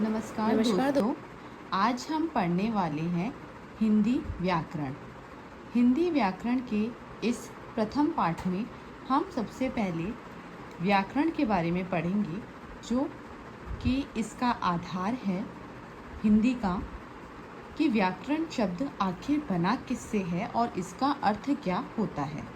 नमस्कार नमस्कार दोस्तों। आज हम पढ़ने वाले हैं हिंदी व्याकरण। हिंदी व्याकरण के इस प्रथम पाठ में हम सबसे पहले व्याकरण के बारे में पढ़ेंगे, जो कि इसका आधार है हिंदी का, कि व्याकरण शब्द आखिर बना किससे है और इसका अर्थ क्या होता है।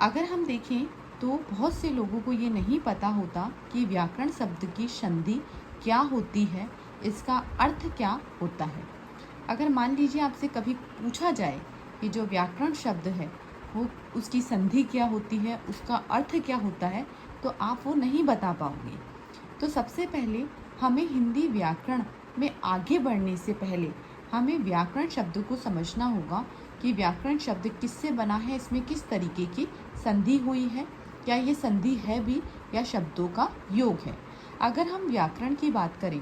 अगर हम देखें तो बहुत से लोगों को ये नहीं पता होता कि व्याकरण शब्द की संधि क्या होती है, इसका अर्थ क्या होता है। अगर मान लीजिए आपसे कभी पूछा जाए कि जो व्याकरण शब्द है वो उसकी संधि क्या होती है, उसका अर्थ क्या होता है, तो आप वो नहीं बता पाओगे। तो सबसे पहले हमें हिंदी व्याकरण में आगे बढ़ने से पहले हमें व्याकरण शब्द को समझना होगा कि व्याकरण शब्द किससे बना है, इसमें किस तरीके की संधि हुई है, क्या ये संधि है भी या शब्दों का योग है। अगर हम व्याकरण की बात करें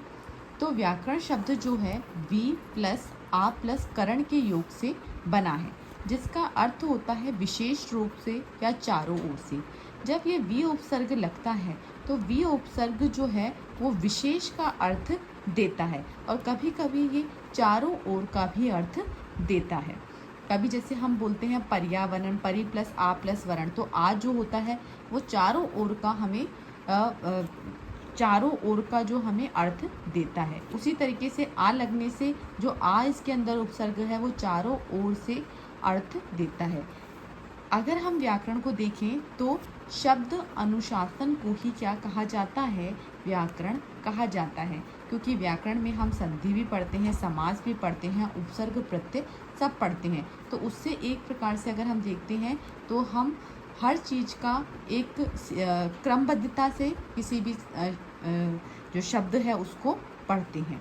तो व्याकरण शब्द जो है वी प्लस आ प्लस करण के योग से बना है, जिसका अर्थ होता है विशेष रूप से या चारों ओर से। जब ये वी उपसर्ग लगता है तो वी उपसर्ग जो है वो विशेष का अर्थ देता है और कभी कभी ये चारों ओर का भी अर्थ देता है। कभी जैसे हम बोलते हैं पर्यावरण, परि प्लस आ प्लस वरण, तो आ जो होता है वो चारों ओर का हमें चारों ओर का जो हमें अर्थ देता है। उसी तरीके से आ लगने से जो आ इसके अंदर उपसर्ग है वो चारों ओर से अर्थ देता है। अगर हम व्याकरण को देखें तो शब्द अनुशासन को ही क्या कहा जाता है, व्याकरण कहा जाता है, क्योंकि व्याकरण में हम संधि भी पढ़ते हैं, समास भी पढ़ते हैं, उपसर्ग प्रत्यय सब पढ़ते हैं। तो उससे एक प्रकार से अगर हम देखते हैं तो हम हर चीज़ का एक क्रमबद्धता से किसी भी जो शब्द है उसको पढ़ते हैं।